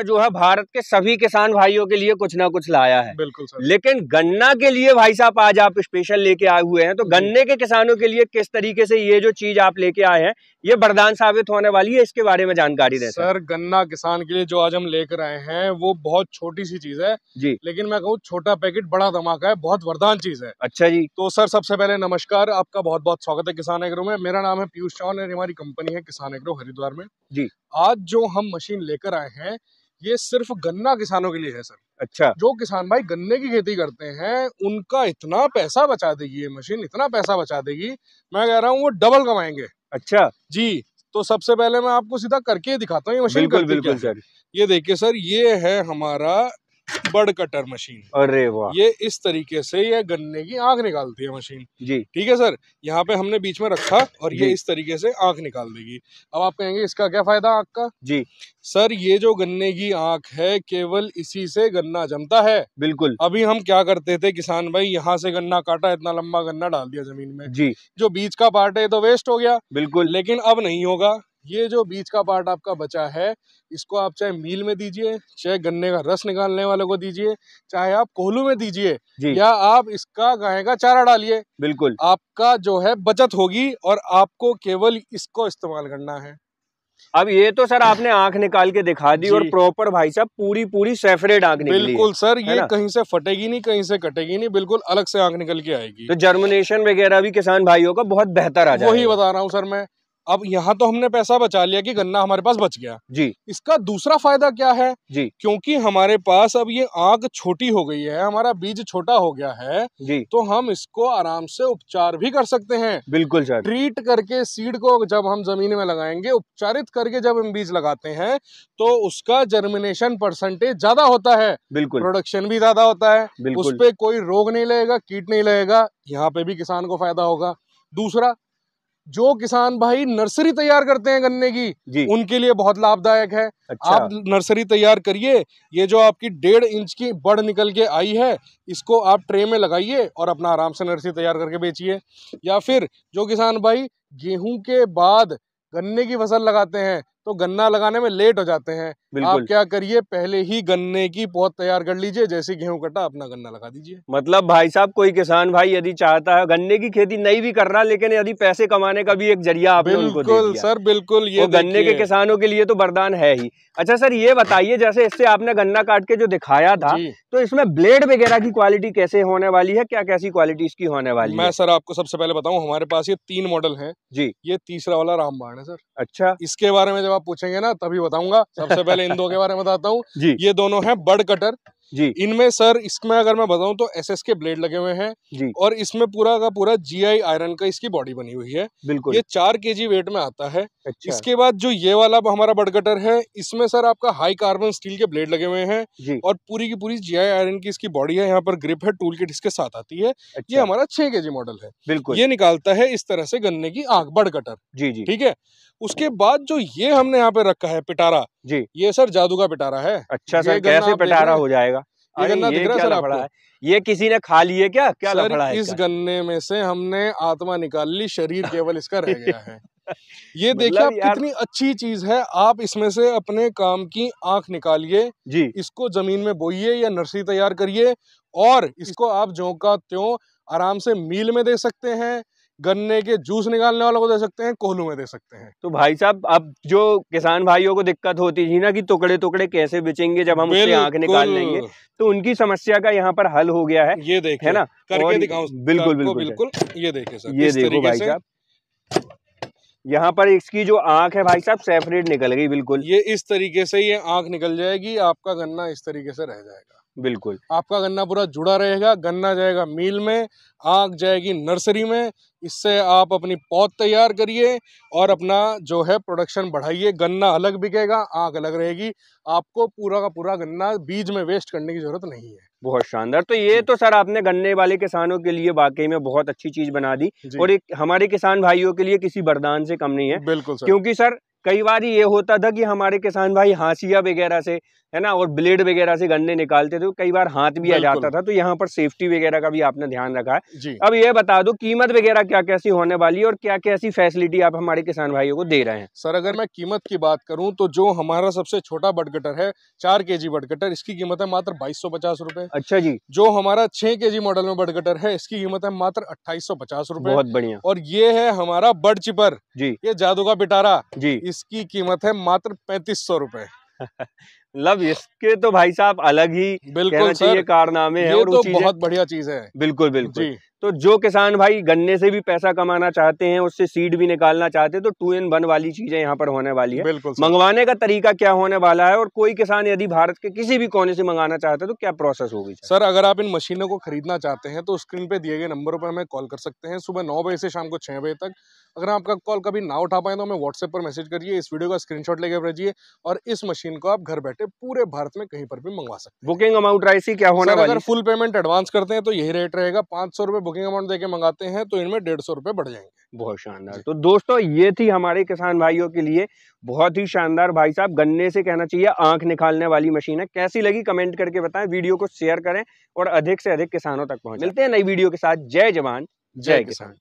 जो है भारत के सभी किसान भाइयों के लिए कुछ ना कुछ लाया है। बिल्कुल सर। लेकिन गन्ना के लिए भाई साहब आज आप स्पेशल लेके आए हुए हैं, तो गन्ने के किसानों के लिए किस तरीके से ये जो चीज आप लेके आए हैं ये वरदान साबित होने वाली है, इसके बारे में जानकारी दें सर। गन्ना किसान के लिए जो आज हम लेकर आए हैं वो बहुत छोटी सी चीज है जी, लेकिन मैं कहूँ छोटा पैकेट बड़ा धमाका है, बहुत वरदान चीज है। अच्छा जी। तो सर सबसे पहले नमस्कार, आपका बहुत बहुत स्वागत है किसान एग्रो में। मेरा नाम है पीयूष चौहान और हमारी कंपनी है किसान एग्रो हरिद्वार में जी। आज जो हम मशीन लेकर आए हैं ये सिर्फ गन्ना किसानों के लिए है सर। अच्छा। जो किसान भाई गन्ने की खेती करते हैं उनका इतना पैसा बचा देगी ये मशीन, इतना पैसा बचा देगी, मैं कह रहा हूँ वो डबल कमाएंगे। अच्छा जी। तो सबसे पहले मैं आपको सीधा करके दिखाता हूँ ये मशीन। बिल्कुल बिल्कुल सर। ये देखिए सर, ये है हमारा बड कटर मशीन। अरे वाह। ये इस तरीके से ये गन्ने की आंख निकालती है मशीन। जी ठीक है सर। यहाँ पे हमने बीच में रखा और ये जी। इस तरीके से आंख निकाल देगी। अब आप कहेंगे इसका क्या फायदा आंख का? जी सर ये जो गन्ने की आंख है केवल इसी से गन्ना जमता है। बिल्कुल। अभी हम क्या करते थे किसान भाई, यहाँ से गन्ना काटा, इतना लंबा गन्ना डाल दिया जमीन में, जी जो बीच का पार्ट है तो वेस्ट हो गया। बिल्कुल। लेकिन अब नहीं होगा। ये जो बीच का पार्ट आपका बचा है इसको आप चाहे मील में दीजिए, चाहे गन्ने का रस निकालने वाले को दीजिए, चाहे आप कोल्हू में दीजिए, या आप इसका गाय का चारा डालिए, बिल्कुल आपका जो है बचत होगी और आपको केवल इसको इस्तेमाल करना है। अब ये तो सर आपने आंख निकाल के दिखा दी और प्रॉपर भाई साहब पूरी सेपरेट आंख निकली है। बिल्कुल सर, ये कहीं से फटेगी नहीं, कहीं से कटेगी नहीं, बिल्कुल अलग से आंख निकल के आएगी। तो जर्मिनेशन वगैरह भी किसान भाइयों का बहुत बेहतर आ जाएगा। वही बता रहा हूँ सर मैं। अब यहाँ तो हमने पैसा बचा लिया कि गन्ना हमारे पास बच गया जी। इसका दूसरा फायदा क्या है जी, क्योंकि हमारे पास अब ये आंख छोटी हो गई है, हमारा बीज छोटा हो गया है जी, तो हम इसको आराम से उपचार भी कर सकते हैं। बिल्कुल सर। ट्रीट करके सीड को जब हम जमीन में लगाएंगे, उपचारित करके जब हम बीज लगाते हैं तो उसका जर्मिनेशन परसेंटेज ज्यादा होता है, बिल्कुल। प्रोडक्शन भी ज्यादा होता है, उस पे कोई रोग नहीं लगेगा, कीट नहीं लगेगा, यहाँ पे भी किसान को फायदा होगा। दूसरा, जो किसान भाई नर्सरी तैयार करते हैं गन्ने की, उनके लिए बहुत लाभदायक है। अच्छा। आप नर्सरी तैयार करिए, ये जो आपकी 1.5 इंच की बड़ निकल के आई है इसको आप ट्रे में लगाइए और अपना आराम से नर्सरी तैयार करके बेचिए। या फिर जो किसान भाई गेहूं के बाद गन्ने की फसल लगाते हैं तो गन्ना लगाने में लेट हो जाते हैं, आप क्या करिए पहले ही गन्ने की पौध तैयार कर लीजिए, जैसे गेहूं कटा अपना गन्ना लगा दीजिए। मतलब भाई साहब कोई किसान भाई यदि चाहता है गन्ने की खेती नहीं भी कर रहा लेकिन यदि पैसे कमाने का भी एक जरिया आपने उनको दे दिया। सर बिल्कुल, ये गन्ने के किसानों के लिए तो वरदान है ही। अच्छा सर ये बताइए, जैसे इससे आपने गन्ना काट के जो दिखाया था तो इसमें ब्लेड वगैरह की क्वालिटी कैसे होने वाली है, क्या कैसी क्वालिटी इसकी होने वाली है? मैं सर आपको सबसे पहले बताऊं, हमारे पास ये 3 मॉडल हैं जी। ये तीसरा वाला रामबाण है सर। अच्छा। इसके बारे में जब आप पूछेंगे ना तभी बताऊंगा। सबसे पहले इन दो के बारे में बताता हूँ जी। ये दोनों हैं बड कटर जी। इनमें सर, इसमें अगर मैं बताऊं तो एसएस के ब्लेड लगे हुए हैं जी। और इसमें पूरा का पूरा जीआई आयरन का इसकी बॉडी बनी हुई है। बिल्कुल। ये 4 केजी वेट में आता है। अच्छा। इसके बाद जो ये वाला हमारा बड कटर है इसमें सर आपका हाई कार्बन स्टील के ब्लेड लगे हुए हैं जी। और पूरी की पूरी जीआई आयरन की इसकी बॉडी है, यहाँ पर ग्रिप है, टूल किट इसके साथ आती है। अच्छा। ये हमारा 6 केजी मॉडल है। बिल्कुल। ये निकालता है इस तरह से गन्ने की आंख, बड कटर जी जी। ठीक है। उसके बाद जो ये हमने यहाँ पे रखा है पिटारा जी, ये सर जादू का पिटारा है। अच्छा सर, कैसे पिटारा हो जाएगा? ये गन्ना दिख रहा है सर आपको? ये किसी ने खा लिए क्या लफड़ा है? इस गन्ने में से हमने आत्मा निकाल ली, शरीर केवल इसका रह गया है। ये देखिए आप कितनी अच्छी चीज है। आप इसमें से अपने काम की आंख निकालिए जी, इसको जमीन में बोइए या नर्सरी तैयार करिए और इसको आप ज्यों का त्यों आराम से मील में दे सकते हैं, गन्ने के जूस निकालने वालों को दे सकते हैं, कोल्हू में दे सकते हैं। तो भाई साहब अब जो किसान भाइयों को दिक्कत होती थी ना कि टुकड़े टुकड़े कैसे बेचेंगे जब हम उससे आंख निकाल लेंगे, तो उनकी समस्या का यहाँ पर हल हो गया है। ये देखिए, है ना, करके दिखाऊं? बिल्कुल बिल्कुल बिल्कुल। ये देखिए सर, ये देखो भाई साहब, यहाँ पर इसकी जो आंख है भाई साहब सेपरेट निकल गई। बिल्कुल ये इस तरीके से ये आंख निकल जाएगी, आपका गन्ना इस तरीके से रह जाएगा। बिल्कुल आपका गन्ना पूरा जुड़ा रहेगा, गन्ना जाएगा मील में, आंख जाएगी नर्सरी में। इससे आप अपनी पौध तैयार करिए और अपना जो है प्रोडक्शन बढ़ाइए। गन्ना अलग बिकेगा, आंख अलग रहेगी, आपको पूरा का पूरा गन्ना बीज में वेस्ट करने की जरूरत नहीं है। बहुत शानदार। तो ये तो सर आपने गन्ने वाले किसानों के लिए वाकई में बहुत अच्छी चीज बना दी, और एक हमारे किसान भाइयों के लिए किसी वरदान से कम नहीं है। बिल्कुल सर। क्योंकि सर कई बार ये होता था कि हमारे किसान भाई हाशिया वगैरह से, है ना, और ब्लेड वगैरह से गन्ने निकालते थे, कई बार हाथ भी आ जाता था। तो यहाँ पर सेफ्टी वगैरह का भी आपने ध्यान रखा है। अब ये बता दो कीमत वगैरह क्या कैसी होने वाली है और क्या कैसी फैसिलिटी आप हमारे किसान भाइयों को दे रहे हैं? सर अगर मैं कीमत की बात करूं तो जो हमारा सबसे छोटा बड कटर है 4 kg बड कटर, इसकी कीमत है मात्र 2250 रुपए। अच्छा जी। जो हमारा 6 kg मॉडल में बड कटर है इसकी कीमत है मात्र 2850 रुपए। बहुत बढ़िया। और ये है हमारा बड चिपर जी, ये जादू का पिटारा जी, इसकी कीमत है मात्र 3500 रुपए। मतलब इसके तो भाई साहब अलग ही कहना चाहिए कारनामे हैं, और तो बहुत बढ़िया चीज है। बिल्कुल बिल्कुल। तो जो किसान भाई गन्ने से भी पैसा कमाना चाहते हैं, उससे सीड भी निकालना चाहते हैं, तो 2 in 1 वाली चीजें यहाँ पर होने वाली है। बिल्कुल। मंगवाने का तरीका क्या होने वाला है, और कोई किसान यदि भारत के किसी भी कोने से मंगाना चाहता है तो क्या प्रोसेस होगी? सर अगर आप इन मशीनों को खरीदना चाहते हैं तो स्क्रीन पे दिए गए नंबरों पर हमें कॉल कर सकते हैं सुबह 9 बजे से शाम को 6 बजे तक। अगर आपका कॉल कभी ना उठा पाए तो हमें व्हाट्सएप पर मैसेज करिए, इस वीडियो का स्क्रीनशॉट लेके भेजिए, और इस मशीन को आप घर बैठे पूरे भारत में कहीं पर भी मंगवा सकते हैं। बुकिंग अमाउंट राइसी क्या होने वाली? अगर फुल पेमेंट एडवांस करते हैं तो यही रेट रहेगा। 500 रुपए बुकिंग अमाउंट देके मंगाते हैं तो इनमें 150 रुपए बढ़ जाएंगे। बहुत शानदार। तो दोस्तों ये थी हमारे किसान भाइयों के लिए बहुत ही शानदार, भाई साहब गन्ने से कहना चाहिए आंख निकालने वाली मशीन है। कैसी लगी कमेंट करके बताएं, वीडियो को शेयर करें और अधिक से अधिक किसानों तक पहुंचाएं। मिलते हैं नई वीडियो के साथ। जय जवान जय किसान।